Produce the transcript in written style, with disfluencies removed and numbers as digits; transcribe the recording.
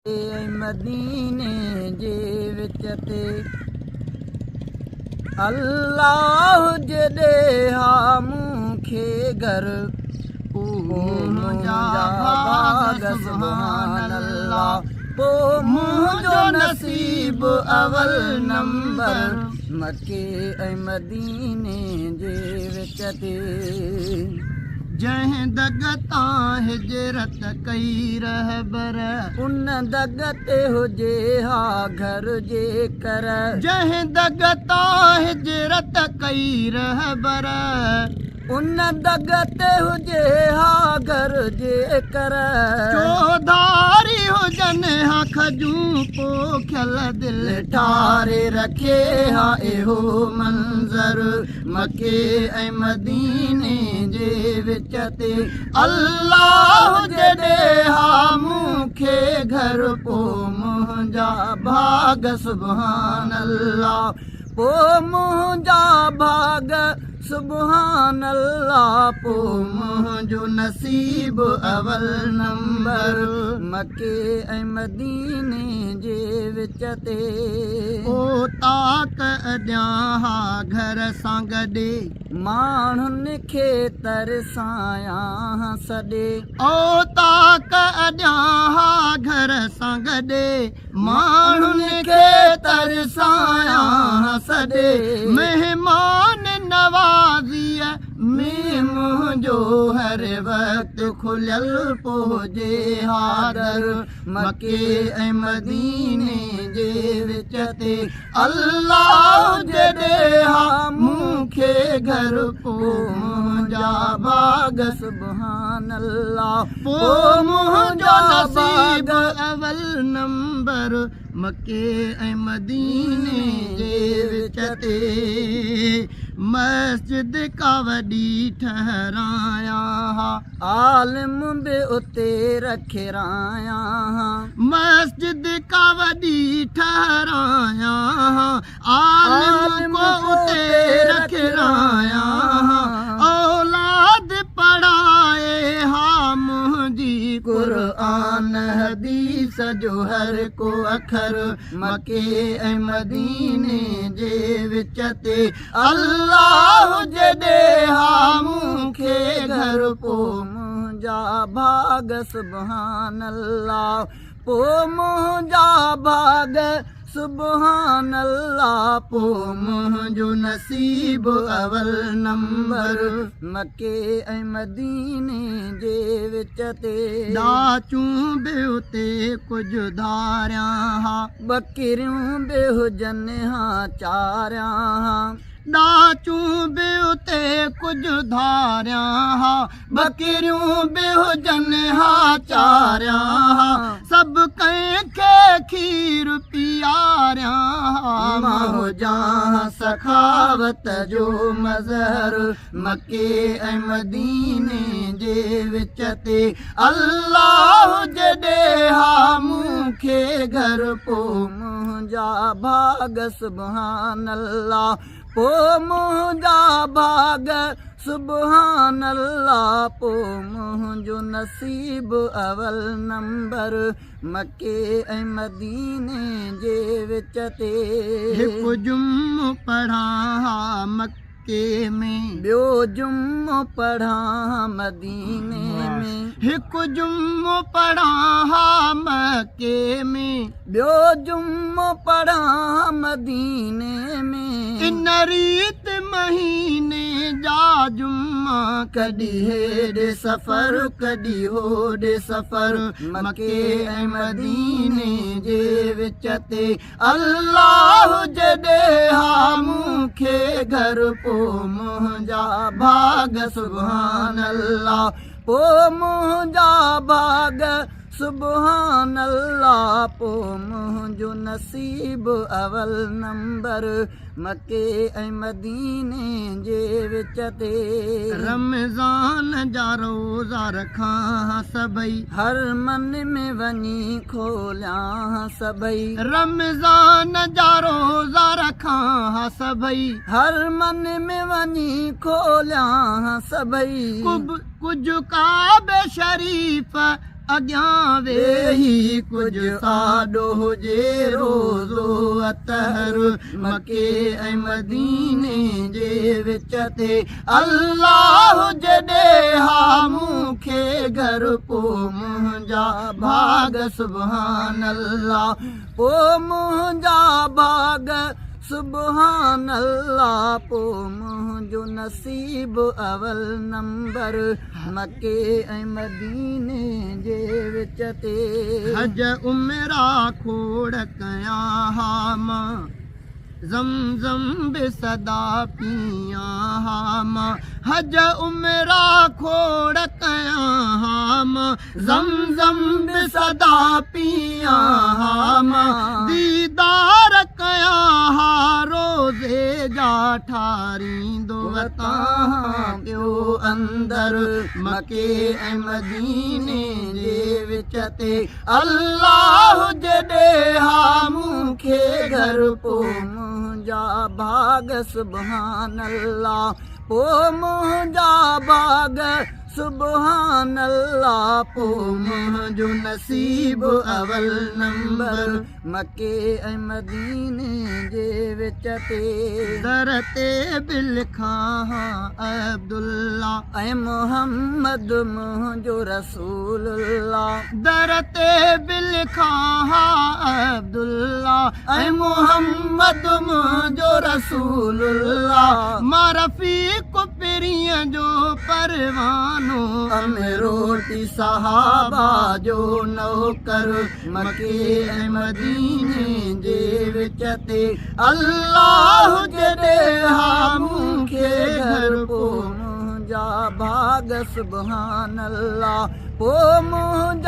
मदीने जे विच ते अल्लाह जॾे हा मूंखे घर मुंहिंजा भाग सुभान अल्लाह पोइ मुंहिंजो नसीब अवल नंबर मके ऐं मदीने जे विच ते जंहिं दग तां हिजरत कई रहबर उन दग ते हुजे हा घर जे कर जंहिं दग तां हिजरत कई रहबर उन दग ते हुजे हा घर जे कर चौधारी हुजनि हा खजूं पोखियल दिलि ठारे रखे हा इहो मंज़र मके ऐं मदीने जे विच ते अल्लाह जॾे हा मूंखे घर पोइ मुंहिंजा भाग सुभान अल्लाह पोइ मुंहिंजा भाग सुभान अल्लाह पोइ मुंहिंजो नसीब अवल नंबर मके ऐं मदीने जे विच ते ओ ताक अॼां हा घर सां गॾे माण्हुनि खे तरसायां सॾे ओ ताक अॼां हा घर सां गॾे माण्हुनि खे तरसायां सॾे महिमान नवाज़ीअ में मुंहिंजो हर वक़्तु खुलियल पोजे हादर मके ऐं मदीने जे विच ते अल्लाह जॾे हा मूंखे घर पोइ मुंहिंजा भाग सुभान अल्लाह पोइ मुंहिंजो नसीब अवल नंबर मके ऐं मदीने जे विच ते मस्जिद का वॾी ठहरायां हा आलिम बि उते रखिरायां हा मस्जिद का वॾी ठहरायां हा आलिम को उते रखिरायां हा औलाद पढ़ाए हा मुंहिंजी क़ुरान हदीस जो हर को अखर मके ऐं मदीने जे विच ते अल्लाह जॾे हा मूंखे घर पोइ मुंहिंजा भाग सुभान अल्लाह पोइ मुंहिंजा भाग सुभान अल्लाह पोइ मुंहिंजो नसीब अवल नंबर मके ऐं मदीने जे विच ते ॾाचूं बि उते कुझु धारियां हा बकरियूं बि हुजनि हा चारियां हा ॾाचूं बि उते कुझु धारियां हा बकरियूं बि हुजनि हा चारियां हा सभु कंहिंखे खीर पीआरियां हा मां हुजां सखावत जो मज़हर मके ऐं मदीने जे विच ते अल्लाह जॾे हा मूंखे घर पोइ मुंहिंजा भाग सुभान अल्लाह पोइ मुंहिंजा भाग सुभान अल्लाह पोइ मुंहिंजो नसीब अवल नंबर मके ऐं मदीने जे विच ते हिकु जुम्मो पढ़ां हा मके में ॿियो जुम्मो पढ़ां मदीने में हिकु जुम्मो पढ़ां हा मके में ॿियो जुम्मो पढ़ां मदीने में इन रीत महीने जा जुम्मा कॾहिं हेॾे सफ़र कॾहिं होॾे सफ़र मके ऐं मदीने जे विच ते अल्लाह जॾे हा मूंखे घर पोइ मुंहिंजा भाग सुभान अल्लाह पोइ मुंहिंजा भाग सुभान अल्लाह पोइ मुंहिंजो नसीब अवल नंबर मके ऐं मदीने जे विच ते रमज़ान जा रोज़ा रखां सभई हर मन में वञी खोलियां सभई रमज़ान जा रोज़ा रखां सभई हर मन में वञी खोलियां सभई कुझु काबे शरीफ़ अॻियां वेही कुझु साॾो हुजे रोज़ो अतहर मके ऐं मदीने जे विच ते अल्लाह जॾहिं हा मूंखे घर पोइ मुंहिंजा भाग सुभान अल्लाह पोइ मुंहिंजा भाग सुभान अल्लाह पोइ मुंहिंजो नसीब अवल नंबर मके ऐं मदीने जे विच ते हज उमरा खोड़ कयां हा मां ज़मज़म बि सदा पियां हा मां हज उमरा खोड़ कयां हा मां ज़मज़म बि सदा पियां हा मां दीदार कयां हा रोज़े जा ठारींदो वतां पियो अंदर मके ऐं मदीने जे विच ते अल्लाह जॾहिं हा मूंखे घर पोइ मुंहिंजा भाग सुभान अल्लाह पोइ मुंहिंजा भाग सुभान अल्लाह पोइ मुंहिंजो नसीब अवल नंबर मके ऐं मदीने जे विच ते दर ते बि लिखां अब्दुल्ला ऐं मोहम्मद मुंहिंजो रसूलुल्लाह दर ते बि लिखां अब्दुल्ला ऐं मोहम्मद मुंहिंजो रसूलुल्लाह मां रफ़ीक़ पिरीअ जो परवानो रोटी सहाबा जो नौकर मके ऐं मदीने जे विच ते अल्लाह जॾहिं हा मूंखे घर पोइ मुंहिंजा भाग सुभान अल्लाह पोइ मुंहिंजा